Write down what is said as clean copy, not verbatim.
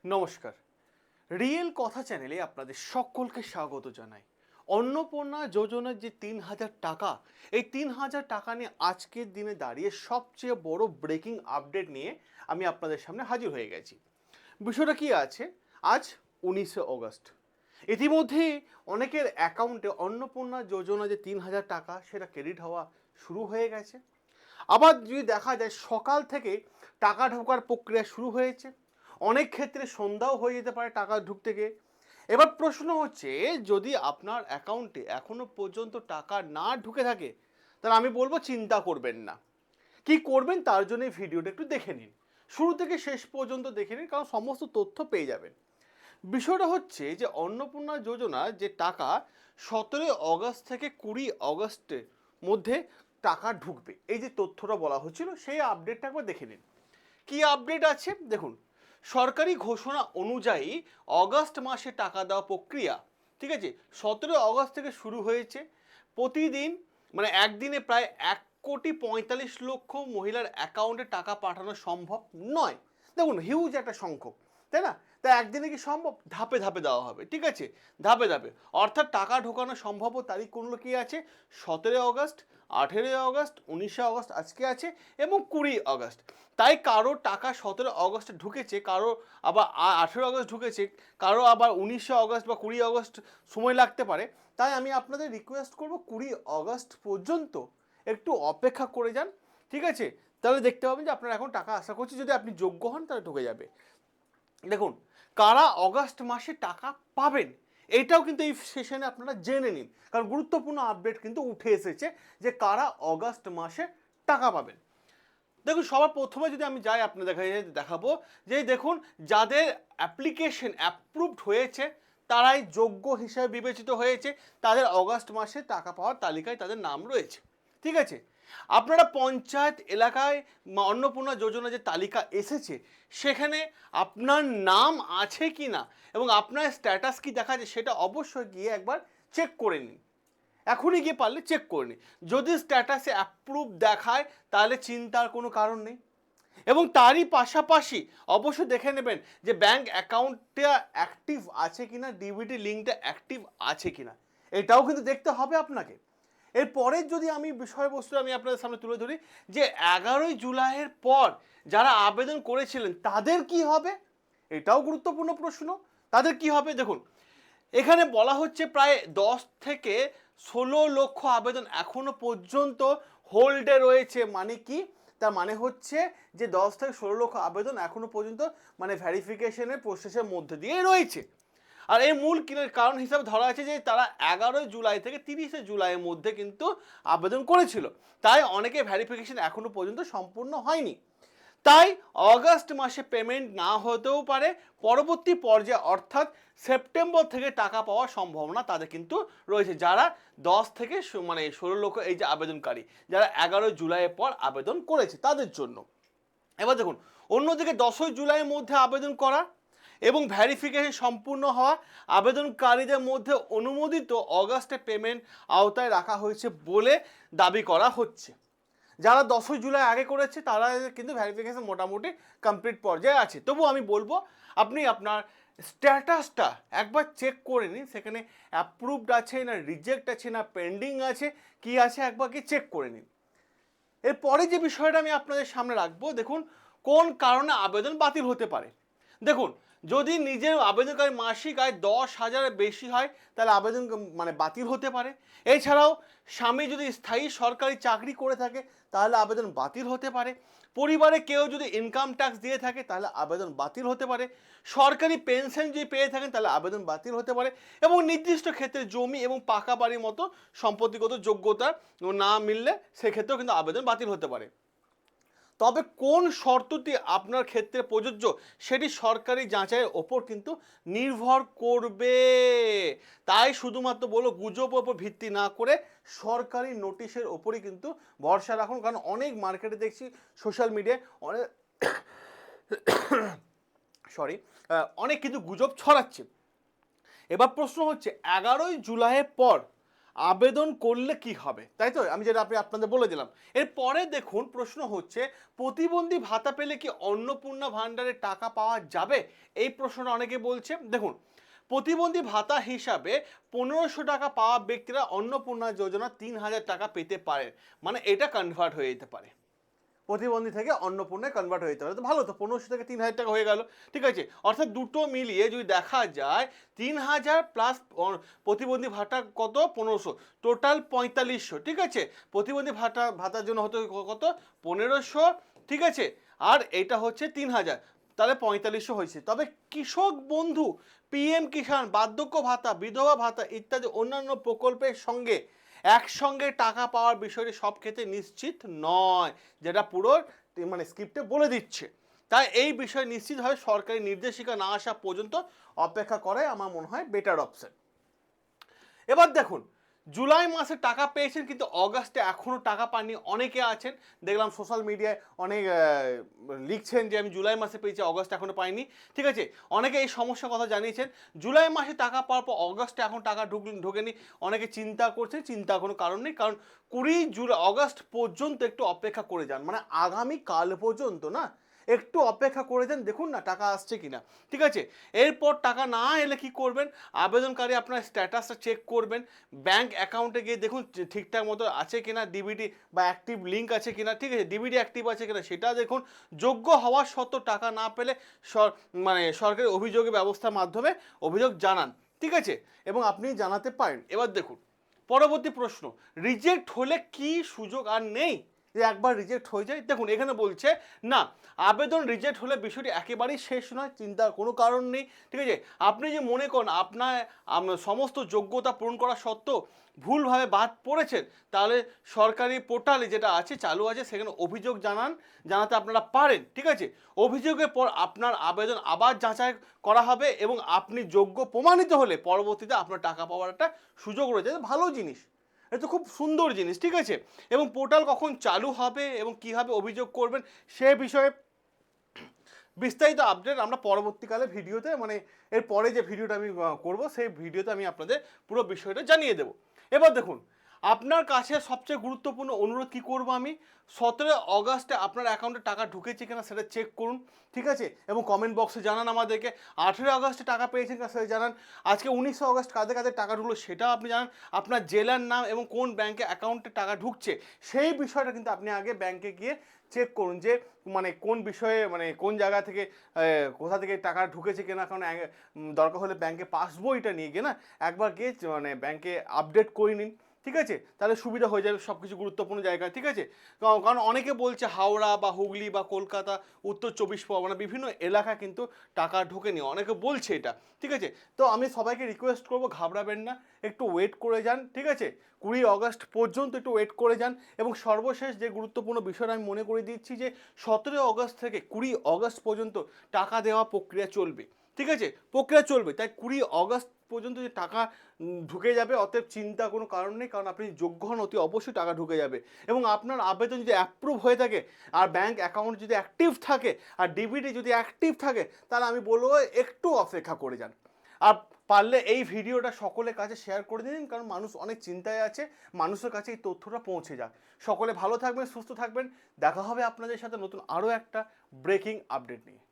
নমস্কার। রিয়েল কথা চ্যানেলে আপনাদের সকলকে স্বাগত জানাই। অন্নপূর্ণা যোজনার যে ৩,০০০ টাকা, এই ৩,০০০ টাকা নিয়ে আজকের দিনে দাঁড়িয়ে সবচেয়ে বড় ব্রেকিং আপডেট নিয়ে আমি আপনাদের সামনে হাজির হয়ে গেছি। বিষয়টা কি আছে? আজ ১৯শে অগস্ট। ইতিমধ্যেই অনেকের অ্যাকাউন্টে অন্নপূর্ণা যোজনা যে ৩,০০০ টাকা সেটা ক্রেডিট হওয়া শুরু হয়ে গেছে। আবার যদি দেখা যায় সকাল থেকে টাকা ঢোকার প্রক্রিয়া শুরু হয়েছে। অনেক ক্ষেত্রে সন্ধ্যাও হয়ে যেতে পারে টাকা ঢুকতে গিয়ে। এবার প্রশ্ন হচ্ছে, যদি আপনার অ্যাকাউন্টে এখনো পর্যন্ত টাকা না ঢুকে থাকে, তাহলে আমি বলবো চিন্তা করবেন না। কি করবেন তার জন্য এই ভিডিওটা একটু দেখে নিন। শুরু থেকে শেষ পর্যন্ত দেখে নিন, কারণ সমস্ত তথ্য পেয়ে যাবেন। বিষয়টা হচ্ছে যে অন্নপূর্ণা যোজনা যে টাকা ১৭ অগস্ট থেকে ২০ অগস্টের মধ্যে টাকা ঢুকবে, এই যে তথ্যটা বলা হচ্ছিল সেই আপডেটটা একবার দেখে নিন। কি আপডেট আছে দেখুন। সরকারি ঘোষণা অনুযায়ী অগস্ট মাসে টাকা দেওয়া প্রক্রিয়া, ঠিক আছে, ১৭ অগস্ট থেকে শুরু হয়েছে। প্রতিদিন মানে একদিনে প্রায় ১,৪৫,০০,০০০ মহিলার অ্যাকাউন্টে টাকা পাঠানো সম্ভব নয়। দেখুন, হিউজ একটা সংখ্যক, তাই না? তা একদিনে কি সম্ভব? ধাপে ধাপে দেওয়া হবে, ঠিক আছে, ধাপে ধাপে। অর্থাৎ টাকা ঢোকানো সম্ভাব্য তারিখগুলো কি আছে? ১৭ অগস্ট, ১৮ অগস্ট, ১৯ অগস্ট আজকে আছে, এবং ২০ অগস্ট। তাই কারো টাকা ১৭ অগস্টে ঢুকেছে, কারো আবার ১৮ অগস্ট ঢুকেছে, কারো আবার ১৯ অগস্ট বা ২০ অগস্ট সময় লাগতে পারে। তাই আমি আপনাদের রিকোয়েস্ট করব ২০ অগস্ট পর্যন্ত একটু অপেক্ষা করে যান, ঠিক আছে? তাহলে দেখতে পাবেন যে আপনার এখন টাকা, আশা করছি যদি আপনি যোগ্য হন তাহলে ঢুকে যাবে। দেখুন, কারা অগস্ট মাসে টাকা পাবেন এটাও কিন্তু এই সেশনে আপনারা জেনে নিন, কারণ গুরুত্বপূর্ণ আপডেট কিন্তু উঠে এসেছে যে কারা অগস্ট মাসে টাকা পাবেন। দেখুন, সবার প্রথমে যদি আমি যাই আপনাদের দেখাবো যে দেখুন, যাদের অ্যাপ্লিকেশন অ্যাপ্রুভড হয়েছে তারাই যোগ্য হিসেবে বিবেচিত হয়েছে, তাদের অগস্ট মাসে টাকা পাওয়ার তালিকায় তাদের নাম রয়েছে, ঠিক আছে? আপনারা পঞ্চায়েত এলাকায় অন্নপূর্ণা যোজনা যে তালিকা এসেছে সেখানে আপনার নাম আছে কি না এবং আপনার স্ট্যাটাস কি দেখা যায় সেটা অবশ্যই গিয়ে একবার চেক করে নিন। এখনই গিয়ে পারলে চেক করে নিন। যদি স্ট্যাটাসে অ্যাপ্রুভ দেখায় তাহলে চিন্তার কোনো কারণ নেই। এবং তারই পাশাপাশি অবশ্যই দেখে নেবেন যে ব্যাংক অ্যাকাউন্টটা অ্যাক্টিভ আছে কিনা, ডিবিটি লিঙ্কটা অ্যাক্টিভ আছে কিনা, এটাও কিন্তু দেখতে হবে আপনাকে। এরপরে যদি আমি বিষয়বস্তু আমি আপনাদের সামনে তুলে ধরি যে ১১ই জুলাইয়ের পর যারা আবেদন করেছিলেন তাদের কি হবে, এটাও গুরুত্বপূর্ণ প্রশ্ন। তাদের কি হবে দেখুন, এখানে বলা হচ্ছে প্রায় ১০ থেকে ১৬ লক্ষ আবেদন এখনো পর্যন্ত হোল্ডে রয়েছে। মানে কি? তার মানে হচ্ছে যে ১০ থেকে ১৬ লক্ষ আবেদন এখনো পর্যন্ত মানে ভেরিফিকেশনের প্রসেসের মধ্যে দিয়ে রয়েছে। আর এই মূল কারণ হিসাবে ধরা আছে যে তারা ১১ জুলাই থেকে ৩০শে জুলাইয়ের মধ্যে কিন্তু আবেদন করেছিল, তাই অনেকে ভেরিফিকেশন এখনো পর্যন্ত সম্পূর্ণ হয়নি। তাই অগস্ট মাসে পেমেন্ট না হতেও পারে, পরবর্তী পর্যায়ে অর্থাৎ সেপ্টেম্বর থেকে টাকা পাওয়ার সম্ভাবনা তাদের কিন্তু রয়েছে, যারা ১০ থেকে মানে ১৬ লক্ষ এই যে আবেদনকারী যারা ১১ জুলাইয়ের পর আবেদন করেছে তাদের জন্য। এবার দেখুন, অন্যদিকে ১০ই জুলাইয়ের মধ্যে আবেদন করা এবং ভেরিফিকেশন সম্পূর্ণ হওয়া আবেদনকারীদের মধ্যে অনুমোদিত অগাস্টে পেমেন্ট আওতায় রাখা হয়েছে বলে দাবি করা হচ্ছে। যারা ১০ই জুলাই আগে করেছে তারা কিন্তু ভেরিফিকেশন মোটামুটি কমপ্লিট পর্যায়ে আছে। তবু আমি বলবো আপনি আপনার স্ট্যাটাসটা একবার চেক করে নিন, সেখানে অ্যাপ্রুভড আছে না রিজেক্ট আছে না পেন্ডিং আছে কি আছে একবার কি চেক করে নিন। এরপরে যে বিষয়টা আমি আপনাদের সামনে রাখবো, দেখুন কোন কারণে আবেদন বাতিল হতে পারে। দেখুন, যদি নিজের আবেদনকারী মাসিক আয় ১০,০০০-এর বেশি হয় তাহলে আবেদন মানে বাতিল হতে পারে। এছাড়াও স্বামী যদি স্থায়ী সরকারি চাকরি করে থাকে তাহলে আবেদন বাতিল হতে পারে। পরিবারে কেউ যদি ইনকাম ট্যাক্স দিয়ে থাকে তাহলে আবেদন বাতিল হতে পারে। সরকারি পেনশন যদি পেয়ে থাকেন তাহলে আবেদন বাতিল হতে পারে। এবং নির্দিষ্ট ক্ষেত্রে জমি এবং পাকা বাড়ির মতো সম্পত্তিগত যোগ্যতা না মিললে সেক্ষেত্রেও কিন্তু আবেদন বাতিল হতে পারে। তবে কোন শর্তটি আপনার ক্ষেত্রে প্রযোজ্য সেটি সরকারি যাচাইয়ের ওপর কিন্তু নির্ভর করবে। তাই শুধুমাত্র বলো গুজবের ওপর ভিত্তি না করে সরকারি নোটিশের ওপরই কিন্তু ভরসা রাখুন, কারণ অনেক মার্কেটে দেখছি সোশ্যাল মিডিয়ায় অনেক সরি অনেক কিন্তু গুজব ছড়াচ্ছে। এবার প্রশ্ন হচ্ছে ১১ই জুলাইয়ের পর আবেদন করলে কি হবে, তাই তো? আমি যেটা আপনাদের বলে দিলাম। এরপরে দেখুন প্রশ্ন হচ্ছে, প্রতিবন্ধী ভাতা পেলে কি অন্নপূর্ণা ভাণ্ডারের টাকা পাওয়া যাবে? এই প্রশ্নটা অনেকে বলছে। দেখুন, প্রতিবন্ধী ভাতা হিসাবে 1500 টাকা পাওয়া ব্যক্তিরা অন্নপূর্ণা যোজনা 3000 টাকা পেতে পারে। মানে এটা কনভার্ট হয়ে যেতে পারে, প্রতিবন্ধী থেকে অন্নপূর্ণায় কনভার্ট হয়ে যেতে পারে। তো ভালো, তো 1500 থেকে 3000 টাকা হয়ে গেল, ঠিক আছে। অর্থাৎ দুটো মিলিয়ে যদি দেখা যায় 3000 প্লাস প্রতিবন্ধী ভাতা কত, 1500, টোটাল 4500, ঠিক আছে। প্রতিবন্ধী ভাতার জন্য হতে কত, 1500, ঠিক আছে। আর এটা হচ্ছে 3000, তাহলে 4500 হয়েছে। তবে কৃষক বন্ধু, পিএম কিষাণ, বার্ধক্য ভাতা, বিধবা ভাতা ইত্যাদি অন্যান্য প্রকল্পের সঙ্গে একসঙ্গে টাকা পাওয়ার বিষয়টি সব ক্ষেত্রে নিশ্চিত নয়, যেটা পুরো মানে স্ক্রিপ্টে বলে দিচ্ছে। তাই এই বিষয়ে নিশ্চিতভাবে সরকারি নির্দেশিকা না আসা পর্যন্ত অপেক্ষা করাই আমার মনে হয় বেটার অপশন। এবার দেখুন, জুলাই মাসে টাকা পেয়েছেন কিন্তু অগাস্টে এখনও টাকা পাননি অনেকে আছেন। দেখলাম সোশ্যাল মিডিয়ায় অনেক লিখছেন যে আমি জুলাই মাসে পেয়েছি, অগাস্ট এখনও পাইনি, ঠিক আছে। অনেকে এই সমস্যার কথা জানিয়েছেন। জুলাই মাসে টাকা পাওয়ার পর অগাস্টে এখন টাকা ঢোকেনি, অনেকে চিন্তা করছে। চিন্তার কোনো কারণ নেই, কারণ 20 অগাস্ট পর্যন্ত একটু অপেক্ষা করে যান, মানে আগামী কাল পর্যন্ত না, একটু অপেক্ষা করে যান, দেখুন না টাকা আসছে কিনা, ঠিক আছে। এরপর টাকা না এলে কি করবেন, আবেদনকারী আপনার স্ট্যাটাসটা চেক করবেন, ব্যাংক অ্যাকাউন্টে গিয়ে দেখুন ঠিকঠাক মতো আছে কিনা, ডিবিটি বা অ্যাক্টিভ লিঙ্ক আছে কিনা, ঠিক আছে, ডিবিটি অ্যাক্টিভ আছে কিনা সেটা দেখুন। যোগ্য হওয়ার সত্ত্বেও টাকা না পেলে মানে সরকারি অভিযোগের ব্যবস্থার মাধ্যমে অভিযোগ জানান, ঠিক আছে, এবং আপনি জানাতে পারেন। এবার দেখুন পরবর্তী প্রশ্ন, রিজেক্ট হলে কি সুযোগ আর নেই, যে একবার রিজেক্ট হয়ে যায়? দেখুন এখানে বলছে না, আবেদন রিজেক্ট হলে বিষয়টি একেবারেই শেষ নয়, চিন্তার কোনো কারণ নেই, ঠিক আছে। আপনি যে মনে করেন আপনার সমস্ত যোগ্যতা পূরণ করা সত্ত্বেও ভুলভাবে বাদ পড়েছেন, তাহলে সরকারি পোর্টালে যেটা আছে চালু আছে, সেখানে অভিযোগ জানাতে আপনারা পারেন, ঠিক আছে। অভিযোগের পর আপনার আবেদন আবার যাচাই করা হবে এবং আপনি যোগ্য প্রমাণিত হলে পরবর্তীতে আপনার টাকা পাওয়ার একটা সুযোগ রয়েছে। ভালো জিনিস, এটা খুব সুন্দর জিনিস, ঠিক আছে। এবং পোর্টাল কখন চালু হবে এবং কীভাবে অভিযোগ করবেন সে বিষয়ে বিস্তারিত আপডেট আমরা পরবর্তীকালে ভিডিওতে, মানে এর পরে যে ভিডিওটা আমি করব সেই ভিডিওতে আমি আপনাদের পুরো বিষয়টা জানিয়ে দেব। এবার দেখুন, আপনার কাছে সবচেয়ে গুরুত্বপূর্ণ অনুরোধ কি করব আমি, 17 অগাস্টে আপনার অ্যাকাউন্টে টাকা ঢুকেছে কিনা সেটা চেক করুন, ঠিক আছে, এবং কমেন্ট বক্সে জানান আমাদেরকে। 18 আগস্টে টাকা পেয়েছেন কিনা সেটা জানান। আজকে 19 অগস্ট কাদের কাদের টাকা ঢুকলো সেটাও আপনি জানান। আপনার জেলার নাম এবং কোন ব্যাংকে অ্যাকাউন্টে টাকা ঢুকছে সেই বিষয়টা কিন্তু আপনি আগে ব্যাংকে গিয়ে চেক করুন, যে মানে কোন বিষয়ে, মানে কোন জায়গা থেকে কোথা থেকে টাকা ঢুকেছে কিনা। কারণ দরকার হলে ব্যাংকে পাসবইটা নিয়ে গিয়ে না একবার গিয়ে মানে ব্যাংকে আপডেট করে নিন, ঠিক আছে, তাহলে সুবিধা হয়ে যাবে সব কিছু গুরুত্বপূর্ণ জায়গায়, ঠিক আছে। কারণ অনেকে বলছে হাওড়া বা হুগলি বা কলকাতা, উত্তর 24 পরগনা বিভিন্ন এলাকা কিন্তু টাকা ঢোকেনি, অনেকে বলছে এটা, ঠিক আছে। তো আমি সবাইকে রিকোয়েস্ট করবো ঘাবড়াবেন না, একটু ওয়েট করে যান, ঠিক আছে। 20 অগস্ট পর্যন্ত একটু ওয়েট করে যান। এবং সর্বশেষ যে গুরুত্বপূর্ণ বিষয়টা আমি মনে করে দিচ্ছি যে 17 অগস্ট থেকে 20 অগস্ট পর্যন্ত টাকা দেওয়া প্রক্রিয়া চলবে, ঠিক আছে, প্রক্রিয়া চলবে। তাই 20 অগস্ট পর্যন্ত যে টাকা ঢুকে যাবে, অতএব চিন্তা কোনো কারণ নেই, কারণ আপনি যোগ্য হন অতি অবশ্যই টাকা ঢুকে যাবে। এবং আপনার আবেদন যদি অ্যাপ্রুভ হয়ে থাকে আর ব্যাংক অ্যাকাউন্ট যদি অ্যাক্টিভ থাকে আর ডিবিটি যদি অ্যাক্টিভ থাকে, তাহলে আমি বলবো একটু অপেক্ষা করে যান। আর পারলে এই ভিডিওটা সকলের কাছে শেয়ার করে দিন, কারণ মানুষ অনেক চিন্তায় আছে, মানুষের কাছে এই তথ্যটা পৌঁছে যাক। সকলে ভালো থাকবেন, সুস্থ থাকবেন, দেখা হবে আপনাদের সাথে নতুন আরও একটা ব্রেকিং আপডেট নিয়ে।